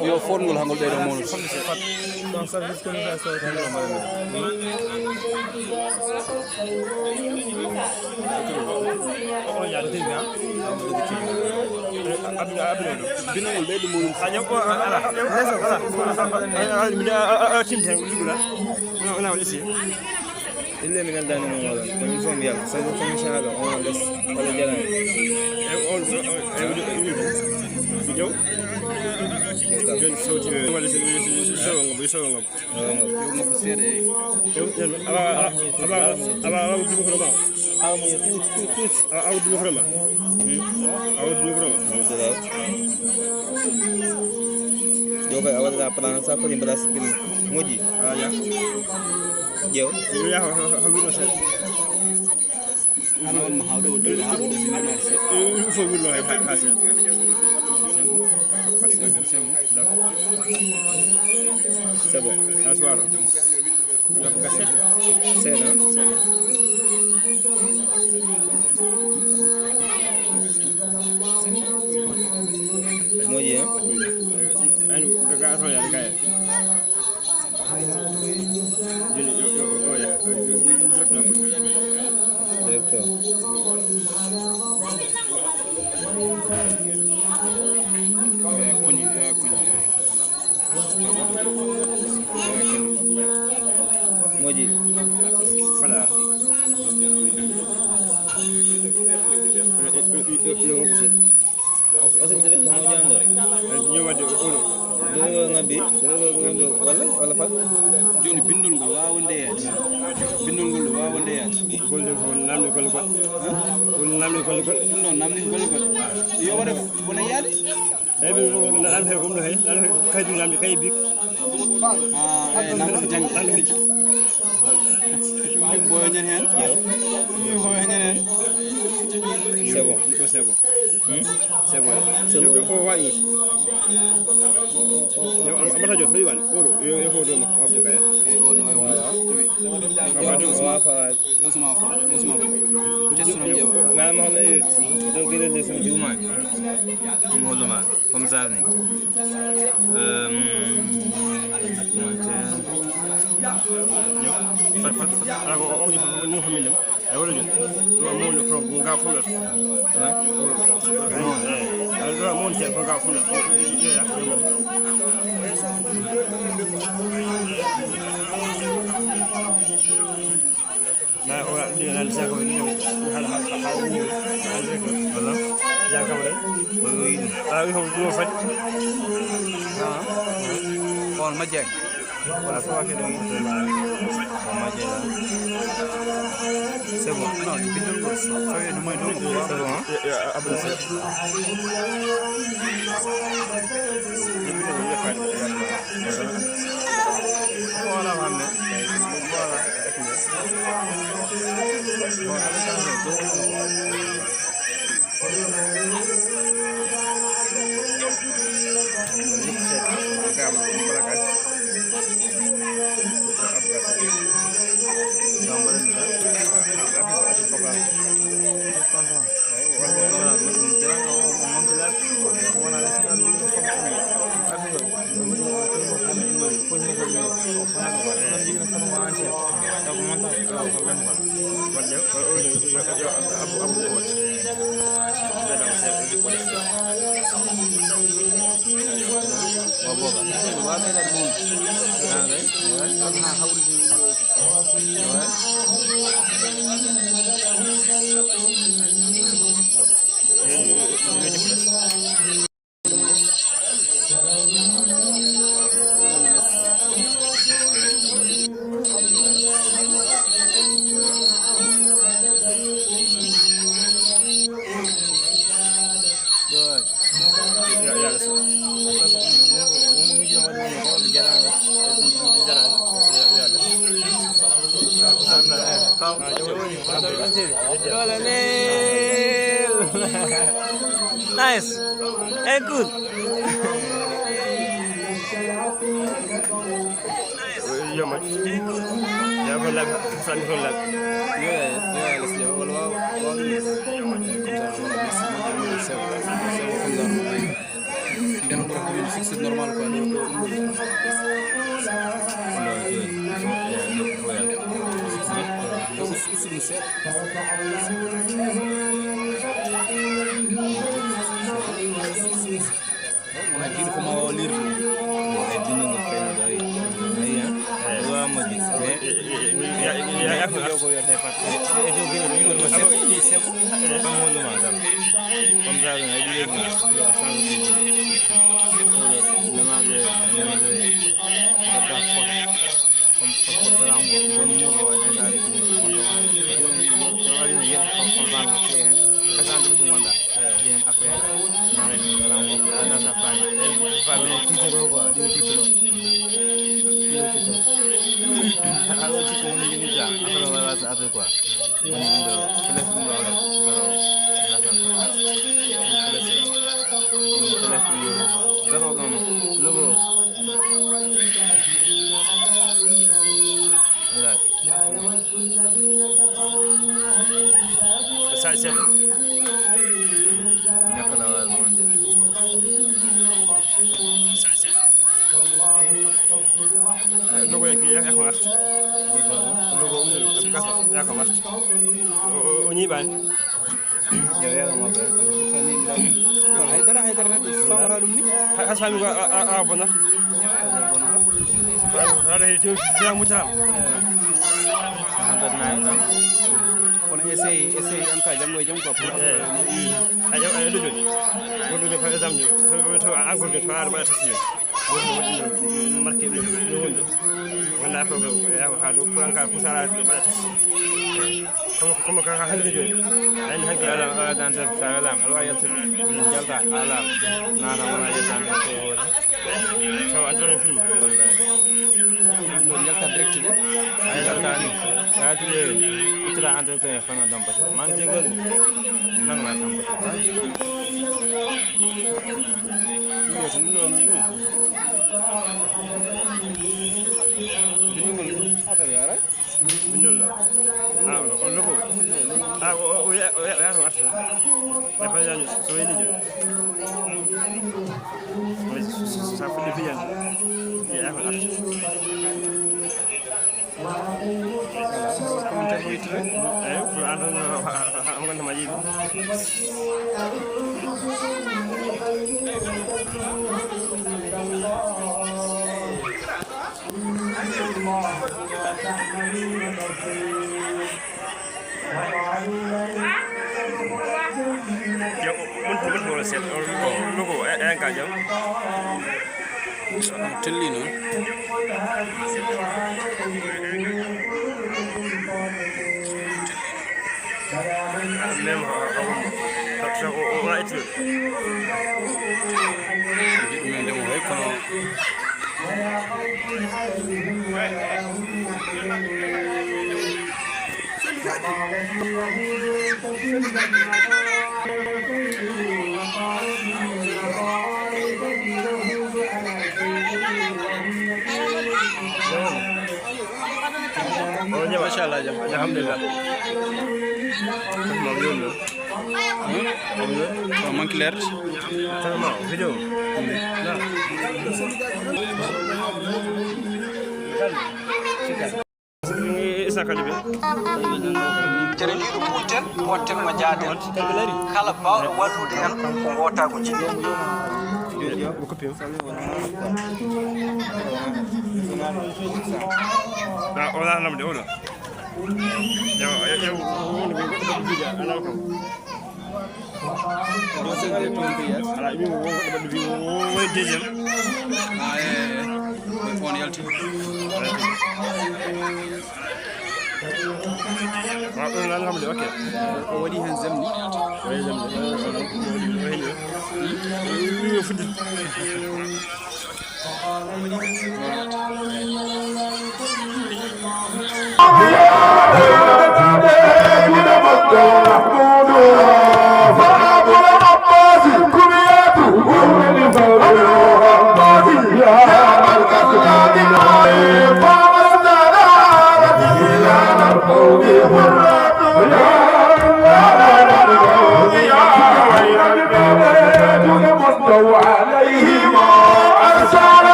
Yo phone ngul hangul dai mo Dans service que nous faisons إلا من الدان من ولا كم يلا سيدو كم شهادة أنا بس ولا جلنا جو جون صوتي ولا بيسوون يوم بصير ايه أبا أود بكرة أو مي توت أود بكرة أود بكرة جو كي أول لا pernah saya pun beras pin muji ya jauh ya habis saya أنا أول ما هودو دول هودو سينما نفسي فوق ولا حاجة c'est bon aswar ya kasih c'est là muji ya anu gak asal ya kayak jadi oh ya directeur muji voilà asin tebe mo jando ñëwaat do ngabi do wala fa joni bindol ngol wawande yaade bindol ngol wawande yaade golde ko namni ko ko namni ko non namni ko yo wada wona yaade ay bi nan he ko do hay nan kaydu namni kay bik namni jang namni ɗum boyoñen hen boyoñen hen c'est bon c'est bon c'est bon c'est bon ko wayi yo amata jo fi wan oro yo ko do ma abdu kay o no wala wa fa yo sama question am jewa ma ma hono do gele de sun juma mo do ma comme ça ni ala ko ñu xamni dem ay wala jot do mo le ko nga fu la do mo ci ko nga fu la ya na ora di na sa ko ni hala wala ya ka wala ala wi ho do fa kon ma jeng wala fa waxe do ma jela c'est bon non bindol ngol fawe no moy do ko c'est bon abdou wala wamne Waboka. Wabe da mun. Ha hauri Nice. Good. normal quoi essaye an ka jango jam ko par exemple to encore de toar ba tasio marqué wala ko ya hado kuran ka kusara ba tasio como ka hande jo an hanki ala dan sa salam alwa yatu jalta ala nana wala dan to adon film wallahi jalta direct de ay jalta ni ya tu itra ando to fanga dam pas man jingal nang na dam pas Masyaallah, alhamdulillah. Comment clair? Comment vidéo? Tereliɗo ɓurten wonten mo jaaden kala bawɗo wallude hen ko gota ko jiɗi وكبيهم ولا أنا بدي أقوله ودي هنزمني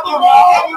Muhammad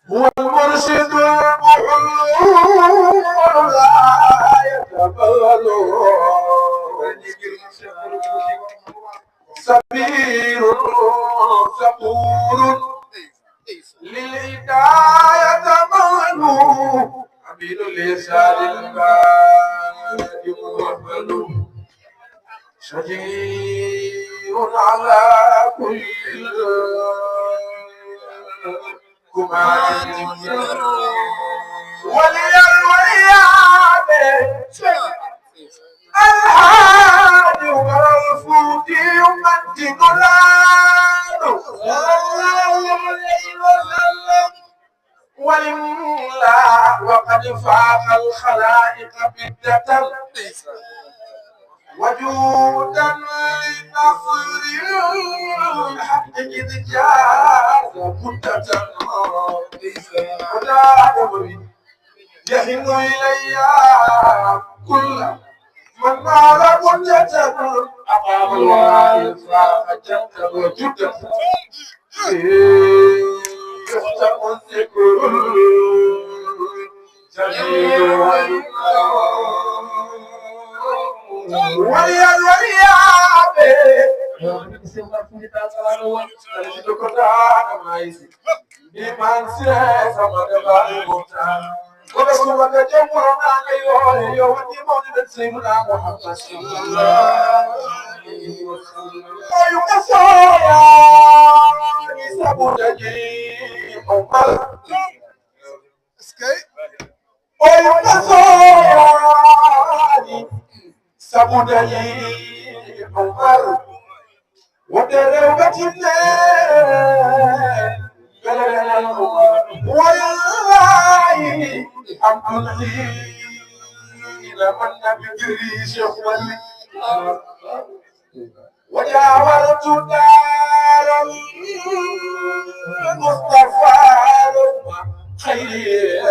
هو المرشد المحور لا يتبلل سبيل صبور للهداية مغلوب عبيد لسان البادي مغفل شجيع على كل كمان ولي الوليان الهادي والفوتي يمنتق الآن صلى الله عليه وسلم ولله وقد فاق الخلائق بدة وجودا لنصر الحق إذ جاز مدة يحن إلي كل من نال مدة أقام الله فأجدت وجدة يفتح الذكر جميل وليا Iman sira sama dengan mutan. Kalau semua kejauhan ayo yo wati mau disimula Muhammad sallallahu alaihi wasallam. Ayo kasaya isabu jadi Umar. Ayo kasaya isabu jadi Umar. Wadere ugatine. والله الحمد لله من بجري شغل وجاورت دار المصطفى خير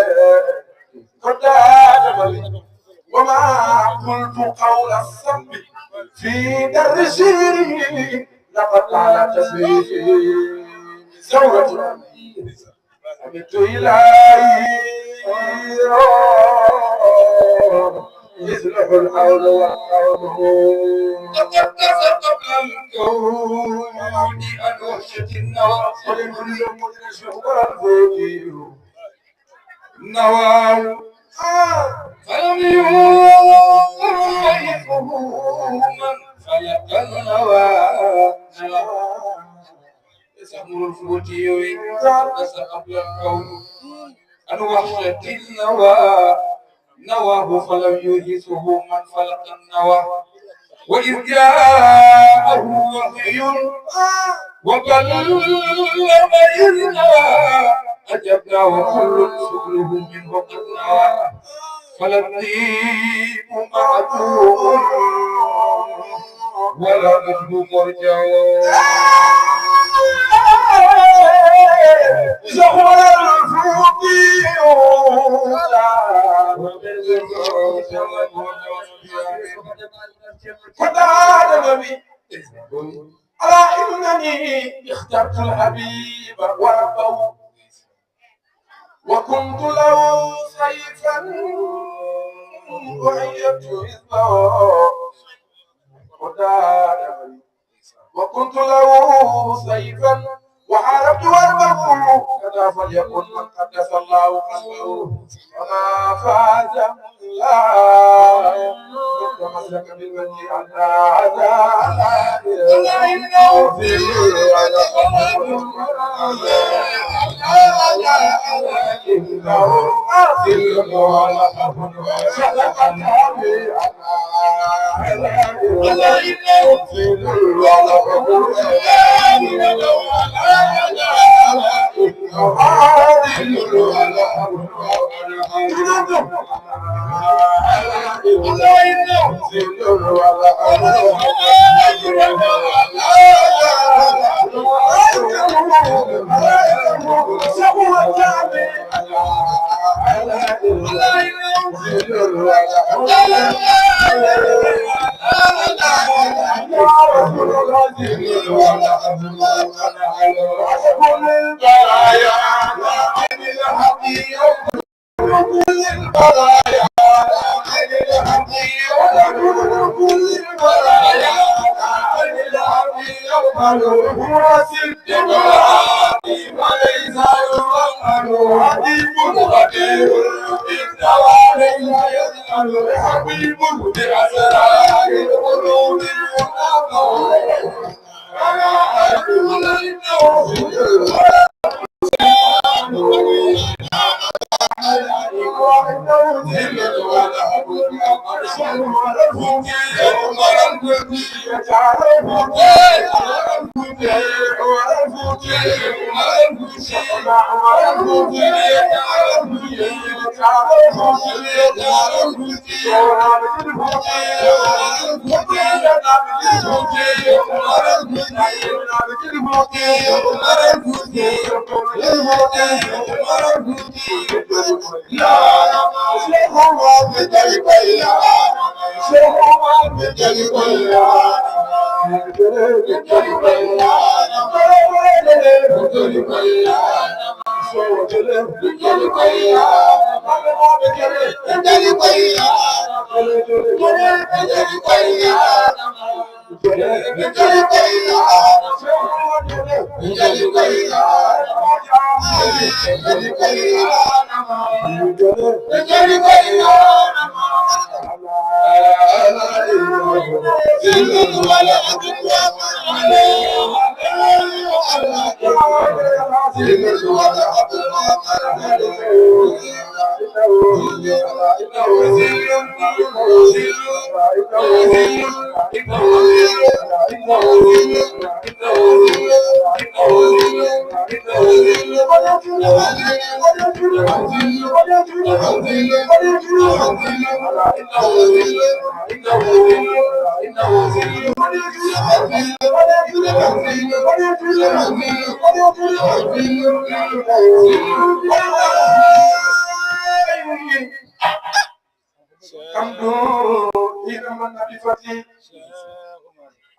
وما قلت قول الصب في درسي لقد على تسبيحي زوجة أمت إلهي يصلح الحول والقول تقدس قبل الكون عن وحشة النوى ولكل مدرس والفوتي النوى فلم يوقفه من فلق النوى سمر الفوتي وإنتقص قبل الكون عن وحشة النوى نواه فلم يجسه من فلق النوى وإذ جاءه وحي وكلم إذنا أجبنا وكل سؤله منه قد نوى فالدين معدوم ولا نجم مرجع زهر الفوقي فتعالى بي ألا إنني اخترت الحبيب وربه وكنت له سيفا وعيت حزبه وكنت له سيفا وحاربت وربه كذا فليكن من قدس الله قلبه وما فاز الله تمسك بالوجه على الله إنه في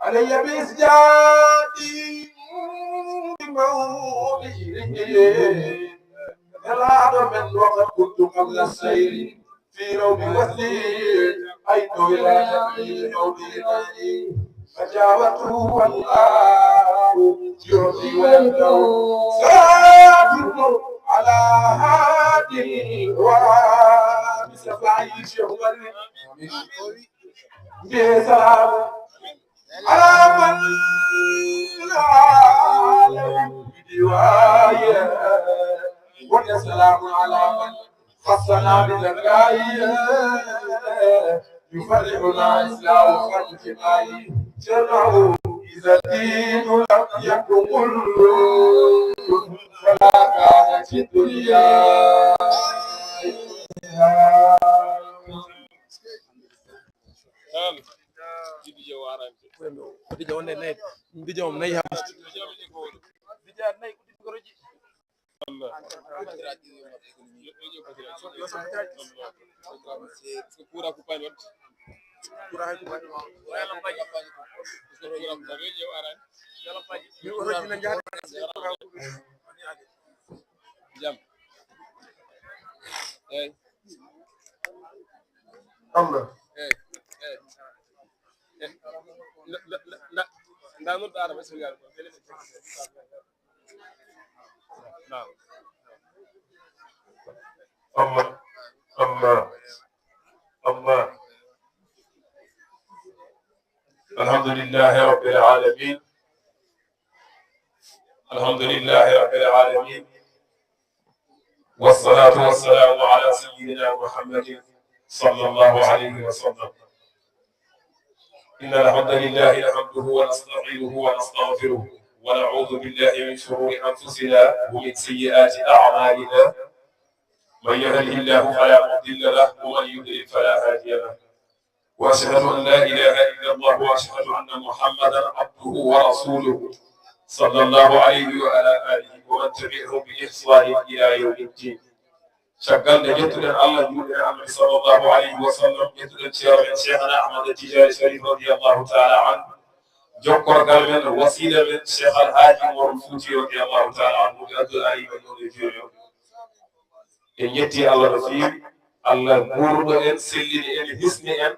علي بإسجادي بموضعي فلا من وقد كنت قبل السير في روم وثير أيت إلى نبي موضعي فجاوته والله يعطي ويمنع ساتر على هادي وبسفعي شهر بسلام على من لا بدواية والسلام على من خصنا بالغاية يفرحنا إسلام خلق ماي شرعه إذا الدين لم يكن فلا كانت الدنيا الله الحمد لله رب العالمين الحمد لله رب العالمين والصلاة والسلام على سيدنا محمد صلى الله عليه وسلم إن الحمد لله نحمده ونستعينه ونستغفره ونعوذ بالله من شرور أنفسنا ومن سيئات أعمالنا من يهده الله فلا مضل له ومن يضلل فلا هادي له وأشهد أن لا إله إلا الله وأشهد أن محمدا عبده ورسوله صلى الله عليه وعلى آله ومن تبعهم بإحسان إلى يوم الدين شكرا جدا الله جل صلى الله عليه وسلم جدا شيخنا أحمد التجاري الشريف رضي الله تعالى عنه جوكر من وسيلة من الشيخ الحاج مرفوتي رضي الله تعالى عنه بأدل أي من نور إن يتي الله رفيق الله بورد إن سلني إن حسني إن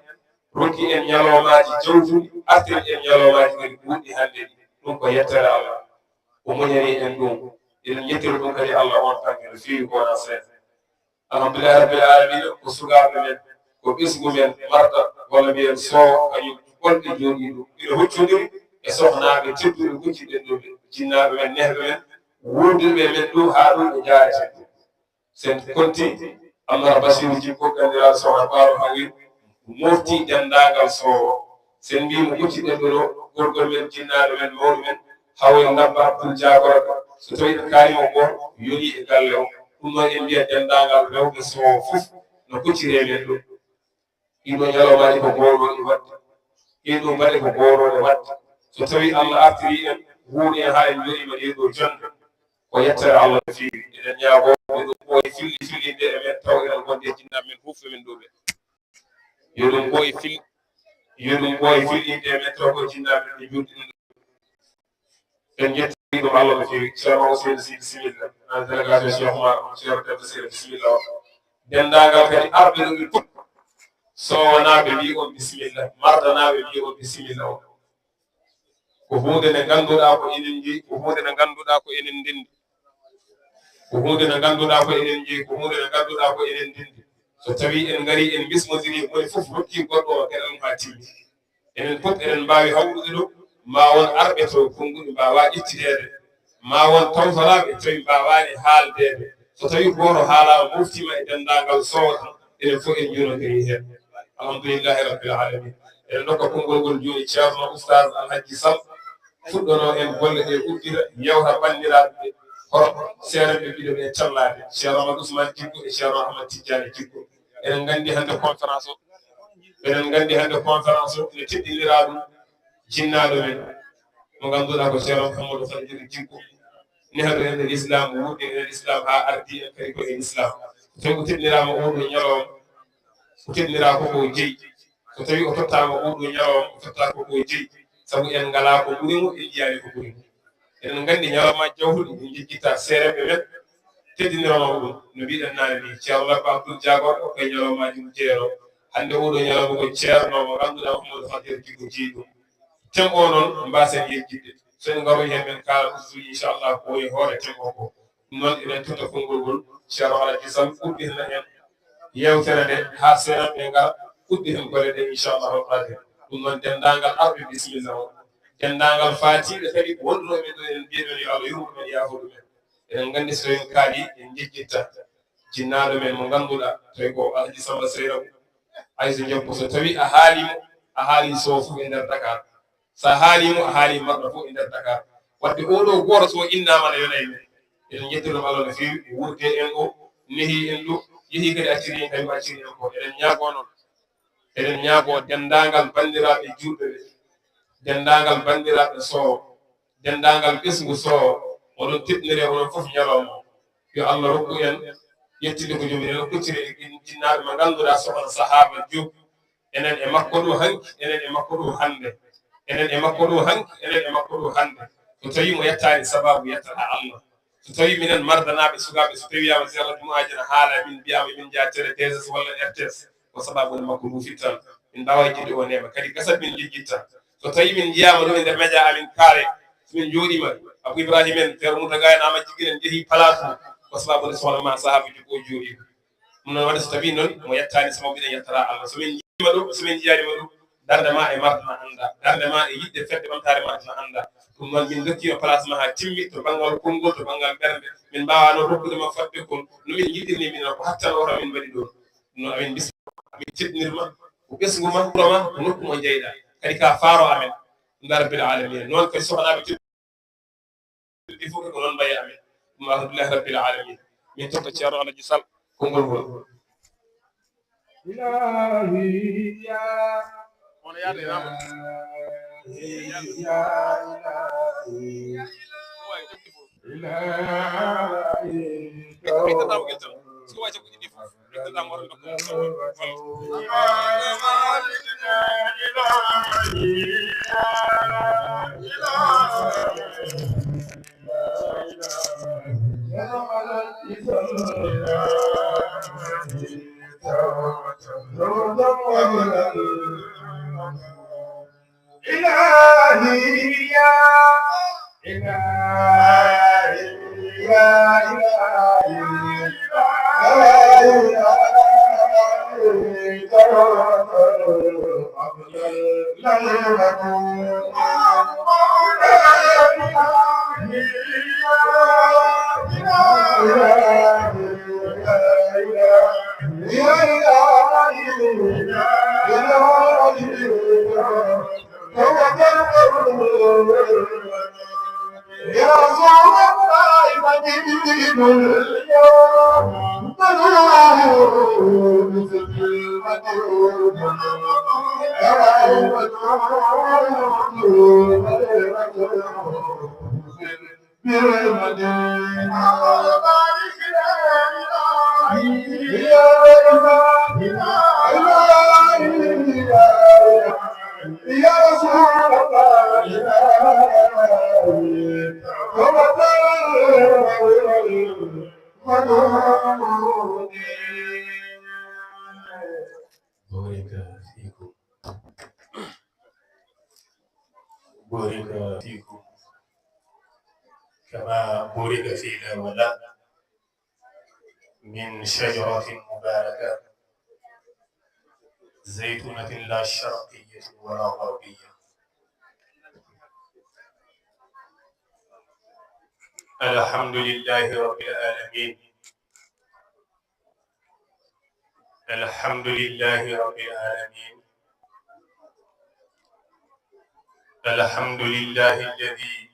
روكي إن يلو ماجي جوجو أتل إن يلو ماجي من بودي هندي نوكو يترى الله ومنيري إن دوم إن يتي ربكري الله وانتاك رفيق وناسين الحمد لله رب العالمين وسوغا من وبسمو من مرتا ولا بين سو أي كل جوني إلى هتشودي إسوحنا بتبدو كوتي دندو جينا من نهر وود من دو هارون إجارة سنت كنتي الله بسيط جيكو كندرا سو بارو هاي موتي دندانغال سو سن بي موتي دندو غورغول من جينا من مول من هاوي نبا بول جاغور سوتوي كاريو غور يوني إغالو kuma en biya dendagal rewbe so fuf no kuccire men do ido nyalomaaji ko goro e wadde ido bade ko goro e wadde so tawi Allah artiri en wuuri ha en joni ma do jonde ko yettare Allah fi eden nyaago do ko e filli de e men taw en gonde jinna men fuf men do be yodum ko e filli de men taw ko jinna men e judi en yettiri Allah fi sama usul bismillah an delegation Cheikh Omar Cheikh Tafsir bismillah dendagal kadi arbe do put so wonaabe wi on bismillah mardanaabe wi on bismillah ko hunde ne ganduda ko enen ji ko hunde ne ganduda ko enen dindi ko hunde ne ganduda ko enen ji ko hunde ne ganduda ko enen dindi so tawi en ngari en bismodiri moy fof hokki goddo kedal fatimi enen put enen baawi hawrude do ma won arbe to kongude baawa ittidede ma won tawtalaɓe tawi mbawani haaldede so tawi goto haalama moftima e dendagal sowata enen fof en junodiri hen alhamdulillahi rabbil alamin en dokka konngol ngol joni ceerno oustaz alhaji sall fuɗɗono en golle ɗe uddira yewta bandiraɓe hoto seereɓe mbiɗo ɓe callade ceerno amadou ousmane jiggo e ceerno ahmad tidiane jiggo enen gandi hande conférence o ene teɗɗinira ɗum jinnaɗo men mo ganduɗa ko ceerno Hamadou Fadilou Jiggo nehdo en l'islam wuuɗi en l'islam ha ardi en kadi ko en islam so tawi o teddinirama oɗo ñalawma o teddinira koko jeeyi so tawi o tottama oɗo ñalawma o totta koko jeeyi saabu en ngala ko ɓurimo en jiyani ko ɓurimo enen gandi ñalawmaji jawtuɗi en jejjitta seereɓe men teddinirama ɗum no mbiɗen nane ni ceerno Labba Abdoul Diagor o koye ñalawmaji mum jeero hande oɗo ñalawma ko ceerno mo ganduɗa Hamadou Fadilou Jiggo jeeyi ɗum tem o noon mbasen yejjidde so en garoy hen men kala ustuji inchallah ko e hoore tem o ko noon eɗen tota konngol ngol ceerno alaji sall udditna en yewtere nde ha seeɗaɓe ngara udditen golle ɗe inchallahu taala ɗum noon dendagal arɓe bisimilla o dendagal faatiɓe kadi wonɗuno men ɗo en mbiyemen yo Allah yurmo men yahoɗu men eɗen gandi so en kaali en jejjitta jinnaɗo men mo ganduɗa tawi ko alhaji samba seyraw ayso jokko so tawi a haalimo a haali Sow fof e nder Dakar sa haalimo a haali marɗo fof e nder Dakar wadde oɗo goto so innama ne yona e men eɗen jettiɗum Allah no fewi e wurde en o nehi en ɗo yeehi kadi acciri en kadi acciri en ko eɗen ñaago noon eɗen ñaago dendagal bandiraɓe julɓe ɓe dendagal bandiraɓe Sow dendagal ɓesgu Sow oɗon teɓnire onon fof ñalawma yo Allah rokku en yettide ko jomum enen kuccire e jinnaɓe mo ganduɗa sohna sahaba Diop enen e makko ɗo hanki enen e makko ɗo hande enen e makko ɗo hanki enen e makko ɗo hande so tawi mo yettani sababu yettata Allah so tawi minen mardanaɓe sukaɓe so tawiyama zéro ɗumajina haala min mbiyama min jaa télé TSS walla RTS ko sababude makko ɗum fittan min mbawa jiɗde o nema kadi gasat min liggitta so tawi min jiyama ɗum e nder média amin kaare somin jooɗima Abou Ibrahima en feere Mouta en ama jigguiɗen jeehi place ko sababude sohna ma sahaaba Diop o jooɗi ɗum noon wadde so tawi noon mo yettani sababu ɗen yettata Allah somin jiima ɗum somin jiyanima ɗum darde ma e martana anda darde ma e yidde fedde ɓamtare martana anda ɗum noon min dokkima place ma ha timmi to banggal konngol to banggal ɓernde min mbawa noon rokkudema fodde kon no min jiɗirni min ko hattan oto min mbaɗi ɗon ɗum noon amin bis amin teddinirma ko ɓesgu ma wuro ma ko nokku mo jeyɗa kadi ka faaro amen nda rabbil alamin noon kadi sohnaɓe teddi fof ko noon mbayi amen ɗum alhamdulillahi rabbil alamin min tokko ceerno Alaji Sall konngol ngol ilahi ya ono yaade nama إلهي يا إلهي يا بورك فيكم كما بورك فينا ولا من شجرة مباركة زيتونة لا شرقية ولا غربية الحمد لله رب العالمين الحمد لله رب العالمين الحمد لله الذي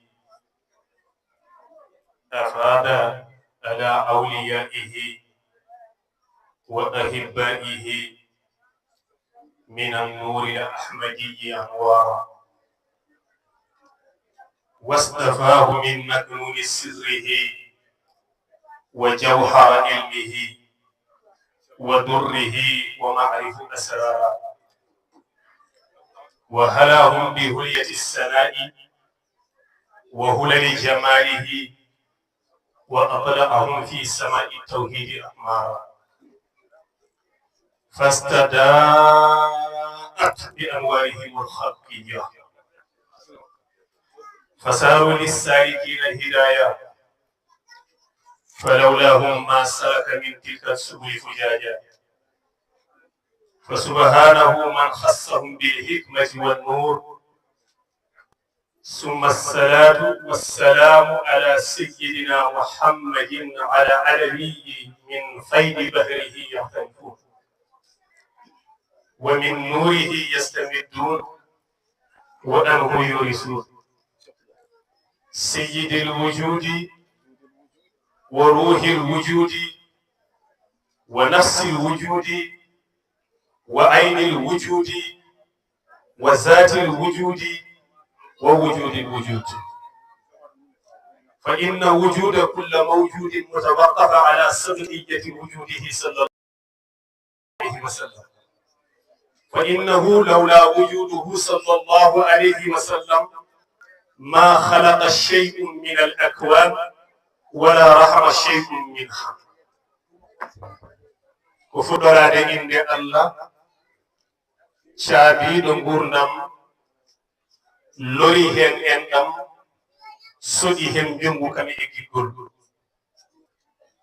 أفاد على أوليائه وأحبائه من النور الأحمدي أنوارا واصطفاه من مكنون سره وجوهر علمه ودره ومعرفة أسرارا وهلاهم بهلية السناء وهلل جماله وأطلعهم في سماء التوحيد أقمارا فاستداءت بأنوارهم الخلقية فساروا للسالكين الهداية فلولاهم ما سلك من تلك السبل فجاجا فسبحانه من خصهم بالحكمة والنور ثم الصلاة والسلام على سيدنا محمد على علوي من فيض بحره يختلفون ومن نوره يستمدون وأنه يورثون سيد الوجود وروح الوجود ونفس الوجود وعين الوجود وذات الوجود ووجود الوجود فإن وجود كل موجود متوقف على سبقية وجوده صلى الله عليه وسلم فإنه لولا وجوده صلى الله عليه وسلم ما خلق شيء من الأكوان ولا رحم شيء منها وفدراد عند الله شابي دنغورنام lori hen enɗam soɗi hen jongu kam e giggol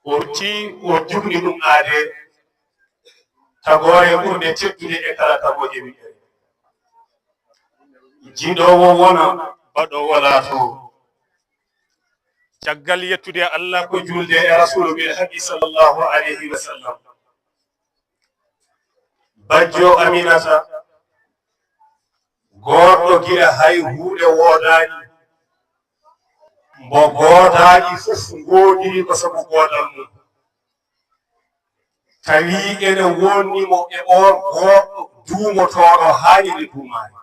o jugni ɗum aade tagore ɓurde teddude e kala tagoje wi'ere jiɗowo wona baɗowo laato caggal yettude Allah ko julde e rasulu bil haqqi sallallahu alayhi wa sallam bajjo Aminata goɗɗo gila hay huuɗe woodaani mbo goodaani fof ngoodiri ko sabu goodal mum tawi ene wonnimo e on goɗɗo duumotooɗo haanide duumaani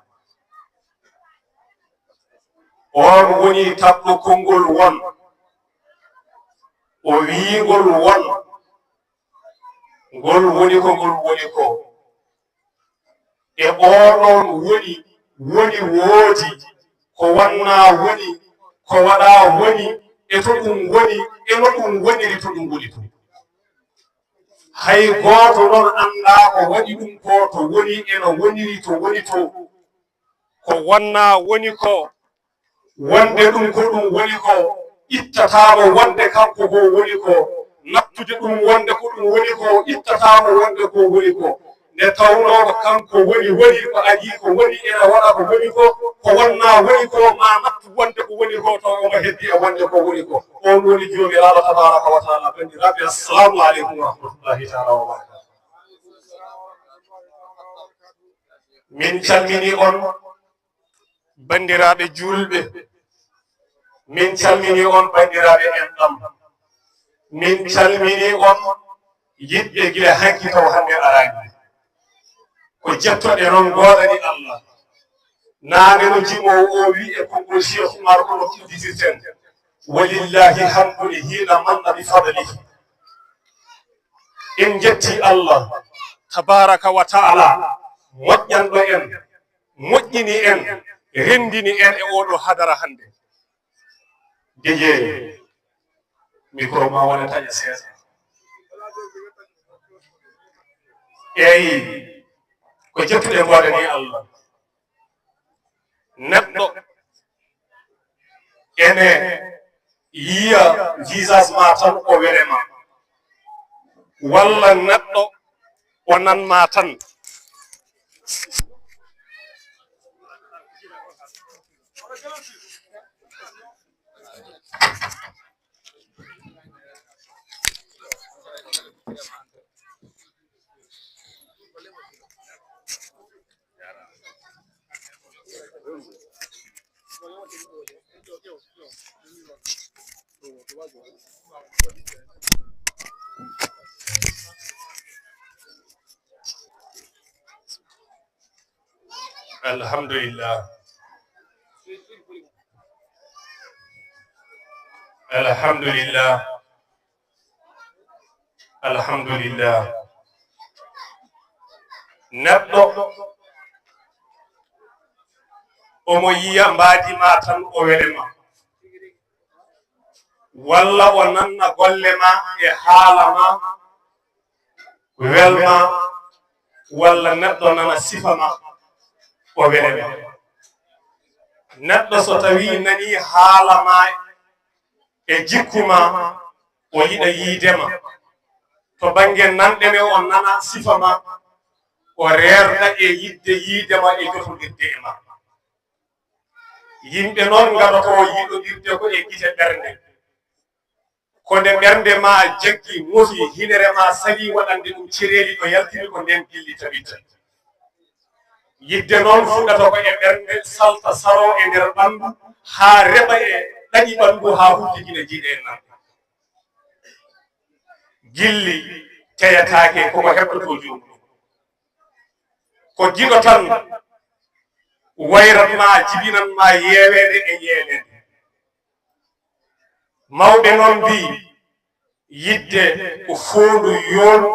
on woni tabɗo konngol won o wiingol won ngol woni ko ngol woni ko e oɗon woni woodi ko wanna woni ko waɗa woni e to ɗum woni e no ɗum woniri to ɗum woni to hay gooto noon annda ko waɗi ɗum ko to woni eno woniri to woni to ko wanna woni ko wonde ɗum ko ɗum woni ko ittatamo wonde kanko ko woni ko nattude ɗum wonde ko ɗum woni ko ittatamo wonde ko woni ko nde tawnoɗo kanko woni ko adi ko woni ene waɗa ko woni ko wonna woni ko ma nattu wonde ko woni ko to omo heddi e wonde ko woni ko on woni jomiraɗo tabaraka wa taala bandiraɓe assalamu aleykum wa rahmatullahi taala wa barakatuh min calmini on bandiraɓe julɓe min calmini on bandiraɓe enɗam min calmini on yiɗɓe gila hanki taw hande arani ko jettoɗe noon gooɗani Allah naane no jimowo o wi e konngol Cheikh Oumar ono udditirten walillahi hamdul hiina manna bi fadlihi en jetti Allah tabaraka wa taala moƴƴanɗo en moƴƴini en rendini en e oɗo hadara hande deje micro ma wona taƴa seeɗa eyi ko jettuɗe mboɗani Allah neɗɗo ene yiya visage ma tan o welema walla neɗɗo o nanma tan alhamdulillah alhamdulillah alhamdulillah neɗɗo omo yiya mbaadi ma tan o welema walla o nanna golle ma e haala ma welma walla neɗɗo nana sifa ma o welema neɗɗo so tawi nani haala ma e jikkuma o yiɗa yiidema to bange nanɗeme o nana sifa ma o reerda e yidde yiidema e jotodirde e ma yimɓe noon ngaɗoto yiɗodirde ko e gite ɓernde ko nde ɓernde ma jaggi mofi hinere ma sali waɗande ɗum cereeli ɗo yaltiri ko nden gilli tabitta yidde noon fuɗɗata ko e ɓernde salta saro e nder ɓanndu haa reɓa e ɗaɗi ɓanndu haa hujjigina jiiɗe en nan gilli teyataake koko heɓɗoto jomum ko giɗo tan wayrat ma jibinan ma yeeweede e yeelede mawɓe noon mbi yidde ko foondu yoondu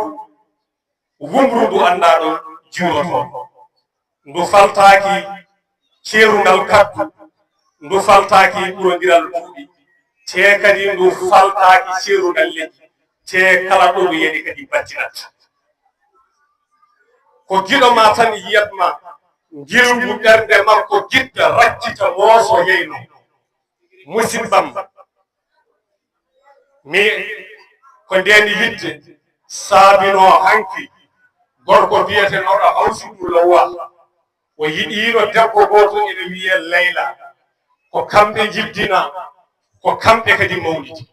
wumbru ndu anndaa ɗo jiwroto ndu faltaaki ceerungal kaddu ndu faltaaki ɓurondiral duuɗi te kadi ndu faltaaki ceerungal leƴƴi te kala ɗo ndu yeɗi kadi battinat ko giɗo ma tan yiyatma ngilngu ɓernde makko gidda raccita mooso yeyno musibbam mi ko ndeni yidde saabino hanki gorko biyetenoɗo Hawsibu Lawa o yiɗino debbo goto ene wiye Layla ko kamɓe jiddina ko kamɓe kadi mawlidi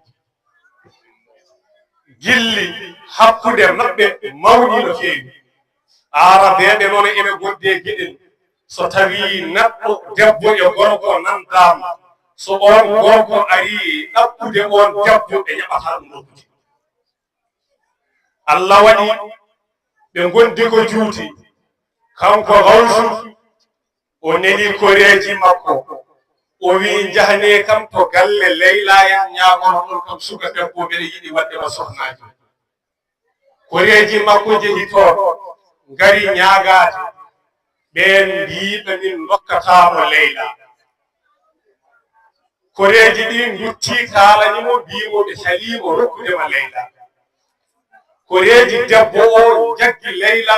gilli hakkude maɓɓe mawni no feewi arabeɓe noon ene godde gueɗel so tawi neɗɗo debbo e gorko nandama so on gorko ari ɗaɓɓude on debbo ɓe yaɓata ɗum ɗokkude Allah waɗi ɓe gondi ko juuti kanko Hawsu o neli koreji makko o wi jahane kam to galle Layla en ñaagono ɗon kam suka debbo ɓeɗe yiɗi wadde ma sohnaji koreji makko jehi toon ngari ñaagaade ɓen mbiɓe min dokkatamo Layla koreji ɗi dutti kaalanimo mbimo ɓe salimo rokkudema Layla koreji debbo o jaggi Layla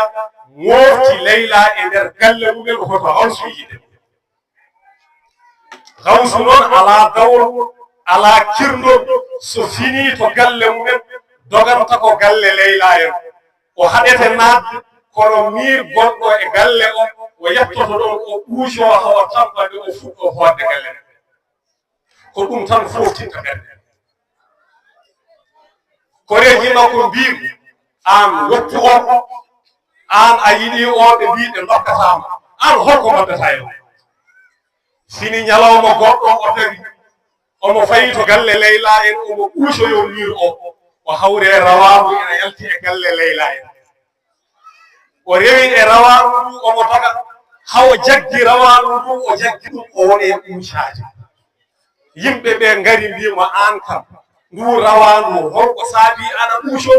mofti Layla e nder galle mumen hoto Hawsu yiide Hawsu noon ala dawol ala kirndol so fini to galle mumen doganta ko galle Layla en o haɗete naatde kono miir gonɗo e galle o yettoto ɗon o ɓuuco hawa tampade o fuɗɗo hoodde galle ko ɗum tan foftinta ɓernde koreji makko mbimi an woppu on an a yiɗi on ɓe mbiɓe dokkatama an holko mbaddata e fini ñalawma goɗɗo o tawi omo fayi to galle Layla en omo ɓuucoyo miir o hawre rawahu ene yalti e galle Layla en o rewi e rawaɗu ndu omo taga hawo jaggi rawaɗu ndu o jaggi ɗum o woni e ɓuucaji yimɓe ɓe ngari mbimo an kam ndu rawandu holko saabi ana ɓuuco